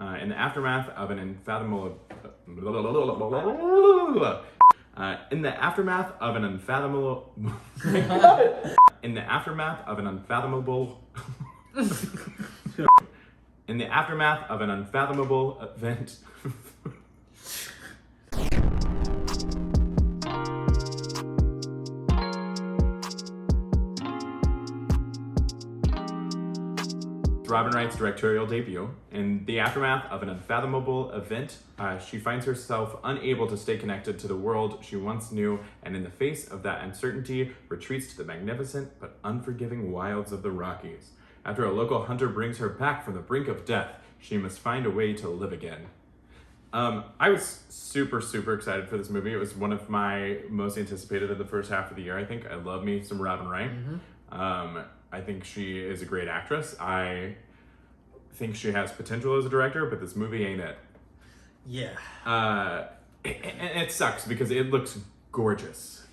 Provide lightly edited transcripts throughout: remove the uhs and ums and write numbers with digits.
In the aftermath of an unfathomable... in the aftermath of an unfathomable... in the aftermath of an unfathomable... in the aftermath of an unfathomable event... Robin Wright's directorial debut. In the aftermath of an unfathomable event, she finds herself unable to stay connected to the world she once knew, and in the face of that uncertainty, retreats to the magnificent but unforgiving wilds of the Rockies. After a local hunter brings her back from the brink of death, she must find a way to live again. I was super excited for this movie. It was one of my most anticipated of the first half of the year, I think. I love me some Robin Wright. I think she is a great actress. I think she has potential as a director, but this movie ain't it. Yeah. And it sucks because it looks gorgeous.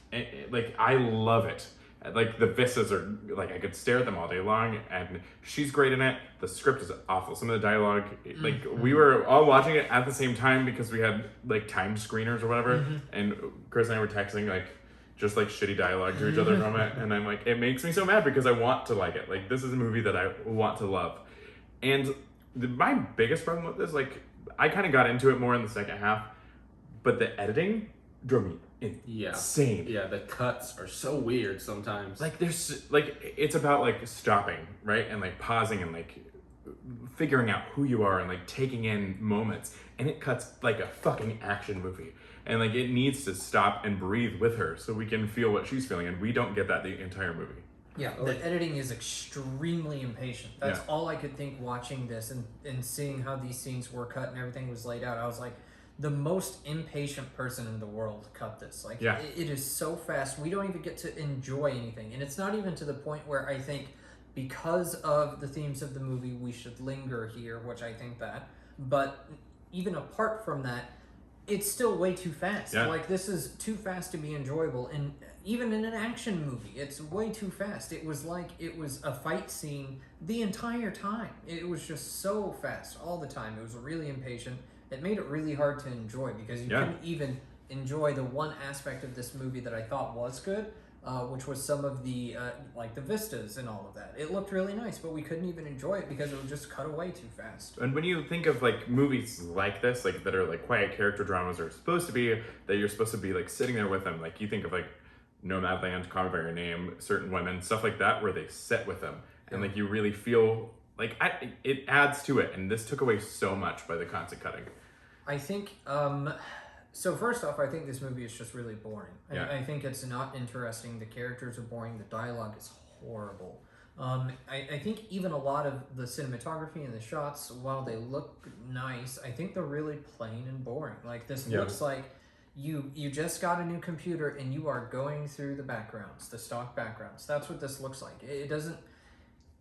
Like, I love it. Like, the vistas are, like, I could stare at them all day long, and she's great in it. The script is awful. Some of the dialogue, like, we were all watching it at the same time because we had, like, timed screeners or whatever, and Chris and I were texting, like, just like shitty dialogue to each other from it, and I'm like, it makes me so mad because I want to like it. Like, this is a movie that I want to love. And my biggest problem with this, like, I kind of got into it more in the second half, but the editing drove me insane. Yeah, the cuts are so weird sometimes. Like, there's, like, it's about, like, stopping, right? And, like, pausing and, like, figuring out who you are and, like, taking in moments. And it cuts like a fucking action movie. And, like, it needs to stop and breathe with her so we can feel what she's feeling. And we don't get that the entire movie. Yeah, the editing is extremely impatient. That's all I could think watching this and seeing how these scenes were cut and everything was laid out. I was like, the most impatient person in the world cut this. Like, it is so fast. We don't even get to enjoy anything. And it's not even to the point where I think because of the themes of the movie, we should linger here, which I think that. But even apart from that, it's still way too fast. Yeah. Like, this is too fast to be enjoyable. And even in an action movie, it's way too fast. It was like it was a fight scene the entire time. It was just so fast all the time. It was really impatient. It made it really hard to enjoy because you couldn't even enjoy the one aspect of this movie that I thought was good, which was some of the, like the vistas and all of that. It looked really nice, but we couldn't even enjoy it because it would just cut away too fast. And when you think of, like, movies like this, like, that are, like, quiet character dramas are supposed to be, that you're supposed to be, like, sitting there with them, like, you think of, like, Nomadland, Call Me By Your Name, Certain Women, stuff like that, where they sit with them. And, like, you really feel, like, it adds to it. And this took away so much by the constant cutting. I think, so first off, I think this movie is just really boring. I think it's not interesting. The characters are boring. The dialogue is horrible. I think even a lot of the cinematography and the shots, while they look nice, I think they're really plain and boring. Like, this looks like you just got a new computer and you are going through the backgrounds, the stock backgrounds. That's what this looks like. It doesn't...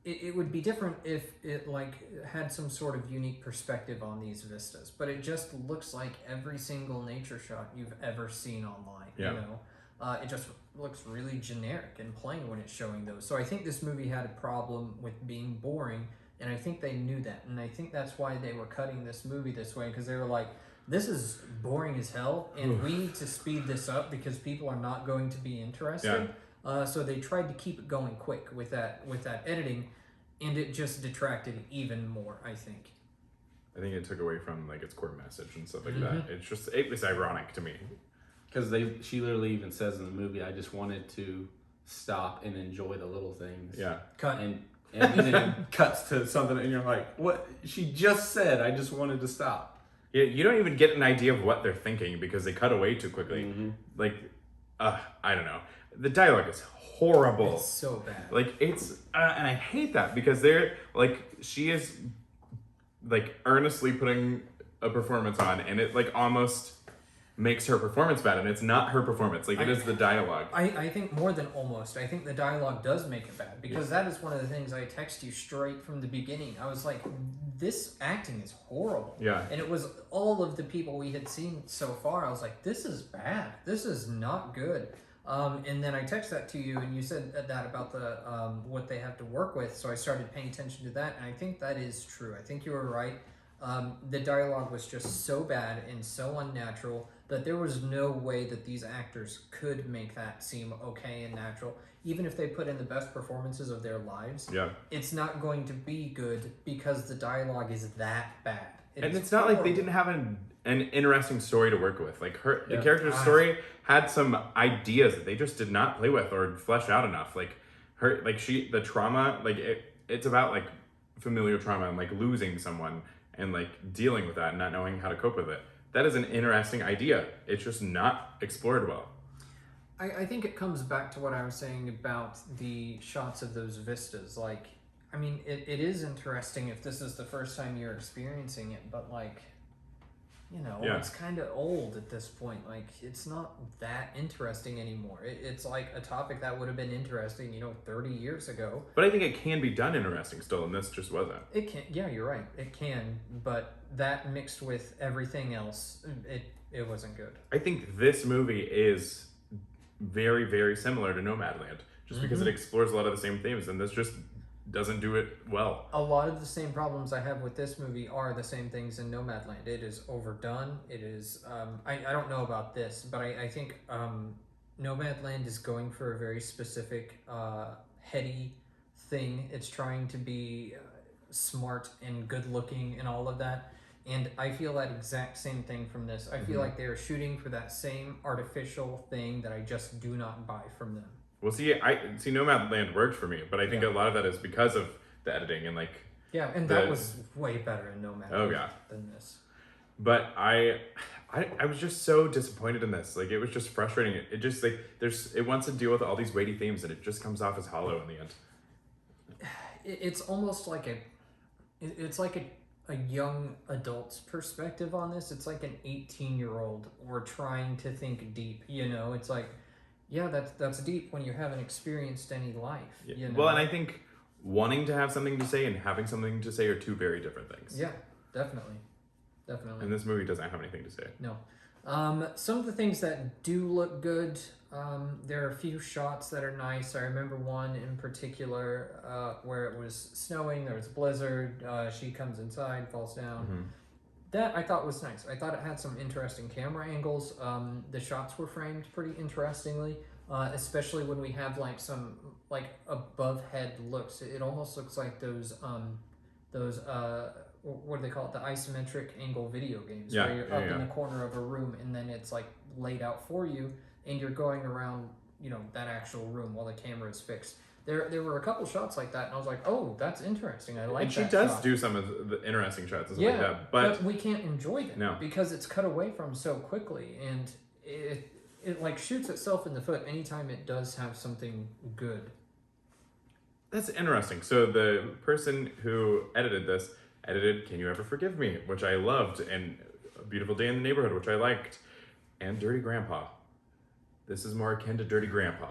It would be different if it, like, had some sort of unique perspective on these vistas, but it just looks like every single nature shot you've ever seen online. You know, it just looks really generic and plain when it's showing those. So I think this movie had a problem with being boring, and I think they knew that, and I think that's why they were cutting this movie this way, because they were like, this is boring as hell, and we need to speed this up because people are not going to be interested. So they tried to keep it going quick with that editing, and it just detracted even more, I think. I think it took away from, like, its core message and stuff like that. It's just, it was ironic to me. Because she literally even says in the movie, I just wanted to stop and enjoy the little things. Yeah. Cut. And then it cuts to something and you're like, what? She just said, I just wanted to stop. Yeah, you don't even get an idea of what they're thinking because they cut away too quickly. Like, I don't know. The dialogue is horrible. It's so bad. Like, it's, and I hate that because they're, like, she is, like, earnestly putting a performance on, and it, like, almost makes her performance bad, and it's not her performance. Like, it is the dialogue. I think more than almost. I think the dialogue does make it bad, because that is one of the things I text you straight from the beginning. I was like, this acting is horrible. Yeah. And it was all of the people we had seen so far. I was like, this is bad. This is not good. And then I texted that to you, and you said that about the what they have to work with. So I started paying attention to that, and I think that is true. I think you were right. The dialogue was just so bad and so unnatural that there was no way that these actors could make that seem okay and natural. Even if they put in the best performances of their lives, Yeah. it's not going to be good because the dialogue is that bad. And it's not like they didn't have an interesting story to work with. Like the character's story had some ideas that they just did not play with or flesh out enough. Like the trauma, like it's about like familial trauma and like losing someone and like dealing with that and not knowing how to cope with it. That is an interesting idea. It's just not explored well. I think it comes back to what I was saying about the shots of those vistas. Like, I mean, it is interesting if this is the first time you're experiencing it, but like, you know, it's kind of old at this point. Like, it's not that interesting anymore. It's like a topic that would have been interesting, 30 years ago. But I think it can be done interesting still, and this just wasn't. It can, yeah, you're right. It can, but that mixed with everything else, it wasn't good. I think this movie is very, very similar to Nomadland, just because it explores a lot of the same themes, and this just doesn't do it well. A lot of the same problems I have with this movie are the same things in Nomadland. It is overdone. It is, I don't know about this, but I think Nomadland is going for a very specific, heady thing. It's trying to be smart and good looking and all of that. And I feel that exact same thing from this. I feel like they are shooting for that same artificial thing that I just do not buy from them. Well, see, Nomadland worked for me, but I think a lot of that is because of the editing and like. Yeah, and that was way better in Nomadland than this. But I was just so disappointed in this. Like, it was just frustrating. It just like it wants to deal with all these weighty themes, and it just comes off as hollow in the end. It's almost like a young adult's perspective on this. It's like an 18-year-old or trying to think deep. It's like, yeah, that's deep when you haven't experienced any life. Yeah. Well, and I think wanting to have something to say and having something to say are two very different things. Yeah, definitely. And this movie doesn't have anything to say. No. Some of the things that do look good, there are a few shots that are nice. I remember one in particular where it was snowing, there was a blizzard, she comes inside, falls down. That I thought was nice. I thought it had some interesting camera angles. The shots were framed pretty interestingly, especially when we have like some like above head looks. It almost looks like those what do they call it? The isometric angle video games where you're up in the corner of a room and then it's like laid out for you and you're going around, that actual room while the camera is fixed. There were a couple shots like that, and I was like, "Oh, that's interesting. I like." And she does do some of the interesting shots and stuff like that, but we can't enjoy them because it's cut away from so quickly, and it like shoots itself in the foot anytime it does have something good. That's interesting. So the person who edited "Can You Ever Forgive Me," which I loved, and "A Beautiful Day in the Neighborhood," which I liked, and "Dirty Grandpa." This is more akin to Dirty Grandpa.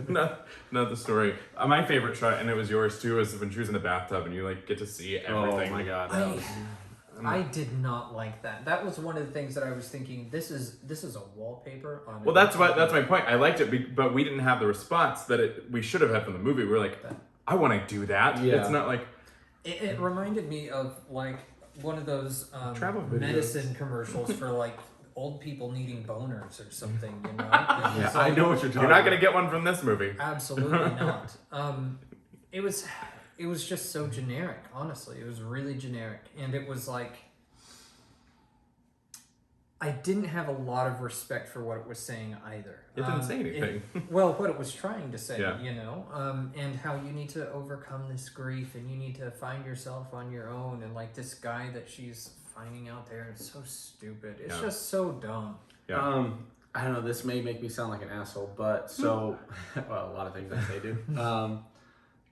not the story. My favorite shot, and it was yours too, is when she was in the bathtub and you like get to see everything. Oh my god. I did not like that. That was one of the things that I was thinking. This is a wallpaper on. Well, that's my point. I liked it, but we didn't have the response that we should have had from the movie. We were like, I want to do that. Yeah. It's not like. It reminded me of like one of those travel medicine commercials for like old people needing boners or something, Yeah, I know what you're talking about. You're not going to get one from this movie. Absolutely not. It was just so generic, honestly. It was really generic. And it was like, I didn't have a lot of respect for what it was saying either. It didn't say anything. What it was trying to say, and how you need to overcome this grief and you need to find yourself on your own. And like this guy that she's finding out there, it's so stupid. It's just so dumb. Yeah. I don't know, this may make me sound like an asshole, but so, well, a lot of things I say do.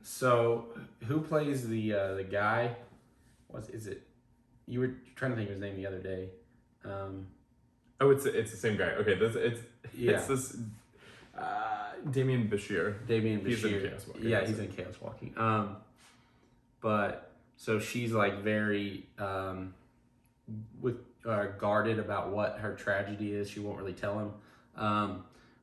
So who plays the guy? Is it? You were trying to think of his name the other day. It's the same guy. Okay, it's this Damien Bashir. He's in Chaos Walking. Yeah, he's in Chaos Walking. But so she's like very guarded about what her tragedy is. She won't really tell him.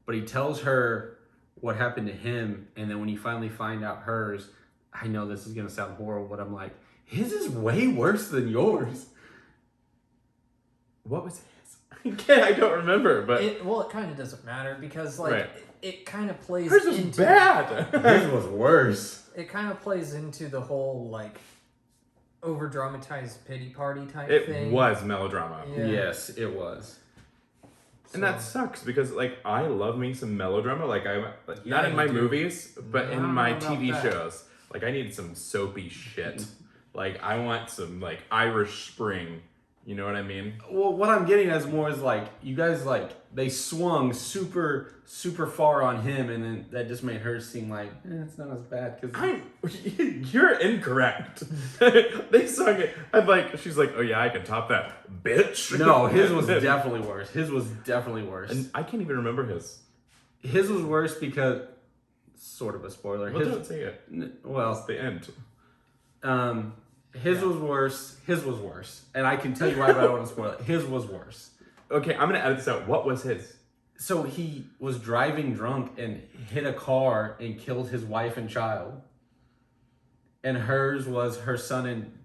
But he tells her what happened to him, and then when you finally find out hers, I know this is gonna sound horrible, but I'm like, His is way worse than yours. What was his? Again, I don't remember, but It kind of doesn't matter because like Right. it kind of plays hers was into bad. His was worse. it kind of plays into the whole like over dramatized pity party type It thing. was melodrama. Yeah. Yes, it was. And that sucks because like I love me some melodrama. Like not in you my do. movies, but I in don't my know about TV that. shows. Like I need some soapy shit. Like I want some like Irish Spring. You know what I mean? Well, what I'm getting at is more is like you guys like they swung super far on him, and then that just made her seem like it's not as bad because You're incorrect. They sung it. I'm like, she's like, oh yeah, I can top that, bitch. no, his was definitely worse. His was definitely worse. And I can't even remember his. His was worse because sort of a spoiler. Well, His don't say it. It's well, the end. his was worse. His was worse, and I can tell you why, but I don't want to spoil it. His was worse. Okay, I'm gonna edit this out. What was his? So he was driving drunk and hit a car and killed his wife and child. And hers was her son and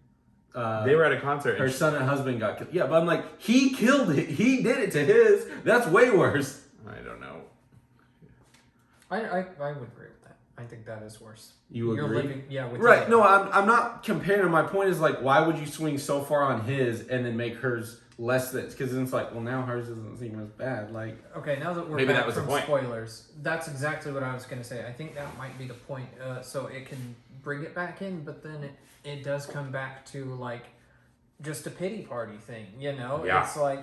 They were at a concert. her And son and husband got killed. Yeah, but I'm like, he killed it. He did it to his. That's way worse. I don't know. I would agree with that. I think that is worse. You You're agree? living, yeah, with Right. your- No, I'm not comparing. My point is like, why would you swing so far on his and then make hers less than? Because then it's like, well, now hers doesn't seem as bad. Like, Okay, now that we're Maybe back that was the from point. spoilers, that's exactly what I was going to say. I think that might be the point. So it can bring it back in, but then it does come back to like just a pity party thing, you know? Yeah. It's like,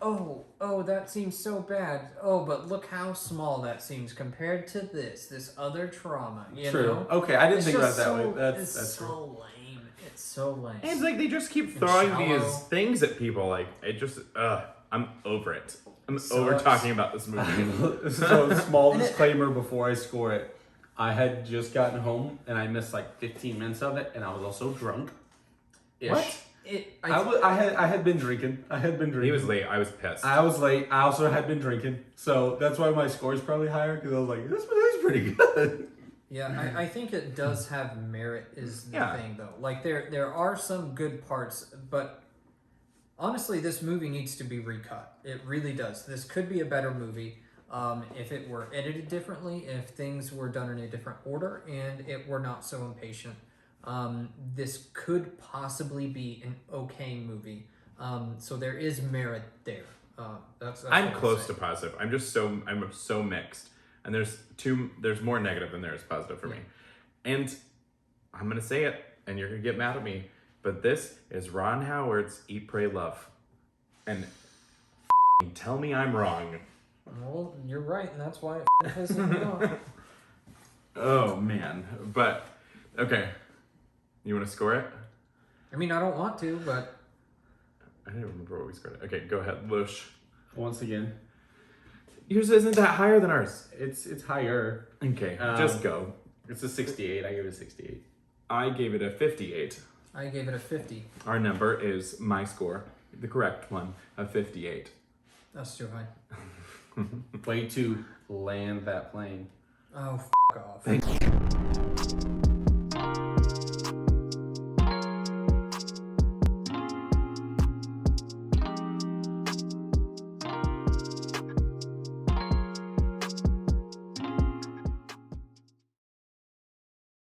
oh, that seems so bad. Oh, but look how small that seems compared to this other trauma, you true. know? Okay, I didn't It's think about it just that so, way. That's it's true. so lame. It's so lame. And it's like they just keep throwing shallow. these things at people. Like it just, I'm over it. I'm Sucks. over talking about this movie. So small disclaimer before I score it. I had just gotten home and I missed like 15 minutes of it, and I was also drunk. What? I had been drinking. He was late. I was pissed. I was late. I also had been drinking, so that's why my score is probably higher because I was like, this movie's pretty good. Yeah, I think it does have merit is the Yeah. thing though. Like there are some good parts, but honestly this movie needs to be recut. It really does. This could be a better movie if it were edited differently, if things were done in a different order, and it were not so impatient. This could possibly be an okay movie. So there is merit there. That's I'm what I'll close say. to positive. I'm so mixed. And there's more negative than there is positive for me. And I'm gonna say it, and you're gonna get mad at me, but this is Ron Howard's Eat, Pray, Love. And tell me I'm wrong. Well, you're right, and that's why it pisses me off. Oh man. But okay. You wanna score it? I mean, I don't want to, but I don't remember what we scored it. Okay, go ahead, Lush. Once again, Yours isn't that higher than ours. it's higher. Okay, just go. It's a 68. I give it a 68. I gave it a 58. I gave it a 50. Our number is my score, the correct one, of 58. That's too high. Way to land that plane. Oh, off. Thank you.